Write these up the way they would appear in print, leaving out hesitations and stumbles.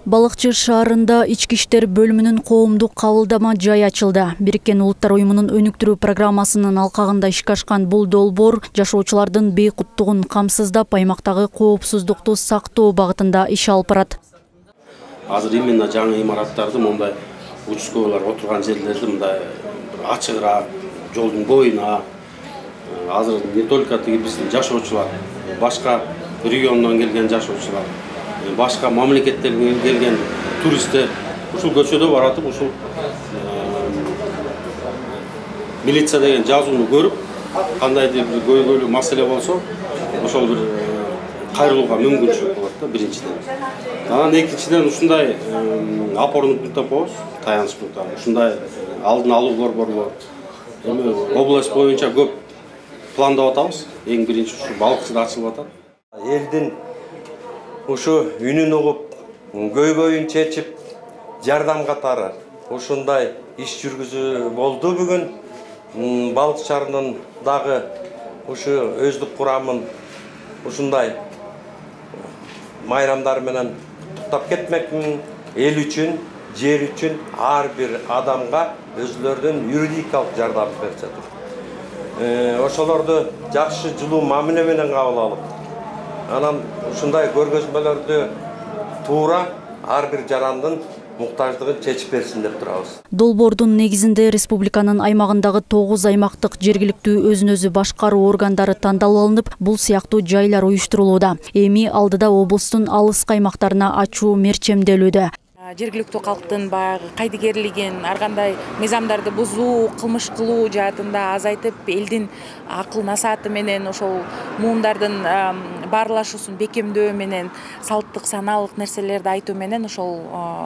Балыкчы шаарында ички иштер бөлүмүнүн коомдук кабылдама жайы ачылды. Бириккен Улуттар уюмунун өнүктүрүү программасынын алкагында ишке ашкан бул долбоор жашоочулардын бейкуттугун камсыздап, аймактагы коопсуздукту сактоо багытында иш алып барат. Азыр именно жаңы имараттарды мындай участкалар отурган жерлерди мындай ачыгыраак, жолдун боюна азыр не только биздин жашоочулар, башка региондон келген жашоочулар, башка мамлекеттерден келген туристтер ушул көчөдө баратып, ушул милиция деген жазууну көрүп, кандайдыр бир көйгөйлүү маселе болсо, ошол бир кайрылууга мүмкүнчүлүк болот да, биринчиден. Анан экинчиден ушундай опорный пункттар болобуз, таяныч пункттар. Ушундай алдын алуу борборлор эми область боюнча көп пландап атабыз. Эң биринчи ушу балыкчыда ачылып атат. Элдин ушу үнүн угуп, көйгөйүн чечип, жардам катары ушундай иш жүргүзүү болду бүгүн. Балык шаарынын дагы ушу өздүк курамын ушундай майрамдар менен туктап кетмекмин. Эл үчүн, жер үчүн ар бир адамга өзлөрүнүн юридикалык жардам беришет. Ошолорду жакшы жылуу мамиле менен кабыл алып, анан ушундай көргөзмөлөрдү туура ар бир жарандын муктаждыгын чечип берсин деп турабыз. Долбоордун негизинде республиканын аймагындагы 9 аймактык жергиликтүү өзүн-өзү башкаруу органдары тандалып алынып, бул сыяктуу жайлар уюштурулууда. Эми алдыда облустун алыскы аймактарына ачуу мерчемделүүдө. Жергиликтүү калктын баягы кайдыгерлигин, ар кандай мыйзамдарды бузуу, кылмыш кылуу жаатында азайтып, элдин акыл насааты менен ошол муумдардын баарлашуусун бекемдөө менен, салттык саналык нерселерди айтуу менен ошол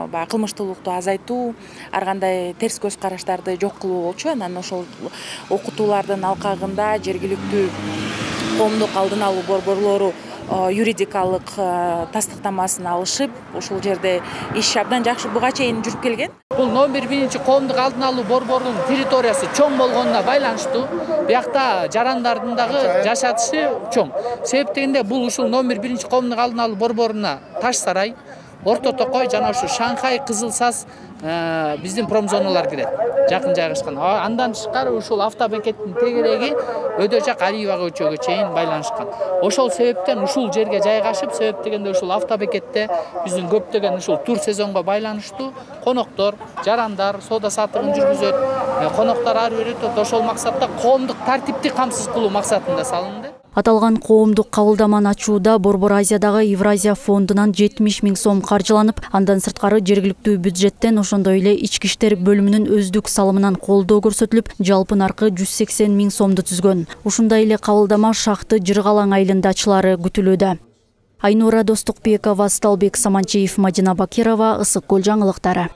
баягы кылмыштуулукту азайтуу, ар кандай терс көз караштарды жок кылуу болчу. Анан ошол окутуулардын алкагында жергиликтүү коомдук алдын алуу борборлору юридикалык тастыктамасын алышып, ушул жерде иш абдан жакшы буга чейин жүрүп келген. Бул номер 1 коомдук алдын алуу борборунун территориясы чоң болгонуна байланыштуу, биякта жарандардын дагы жашатышы чоң. Себеп дегенде бул ушул номер 1 коомдук алдын алуу борборуна Таш Сарай, Орто Токой жана ушу Шанхай, Кызыл Саз биздин промзоналар кирет, жакын жайгашкан. Андан тышкары ушул автобекеттин тегереги өтө жак Алиева көчөгө чейин байланышкан. Ошол себептен ушул жерге жайгашып, себеп дегенде ушул автобекетте биздин көптөгөн ушул тур сезонго байланыштуу коноктор, жарандар соода саттыгын жүргүзөт. Коноктор ар бир ошол максатта коомдук тартипти камсыз кылуу максатында салынды. Аталган коомдук кабылдаманы ачууда Борбор Азиядагы Евразия фондунан 70 000 сом каржыланып, андан сырткары жергиликтүү бюджеттен ошондой эле ички иштер бөлүмүнүн өздүк салымынан колдоо көрсөтүлүп, жалпы наркы 180 000 сомду түзгөн. Ушундай эле кабылдама Шахты Жыргалаң айылында ачылары күтүлүүдө. Айнура Достукбекова, Сталбек Саманчиев, Мадина Бакирова, Ысык Көл жаңылыктары.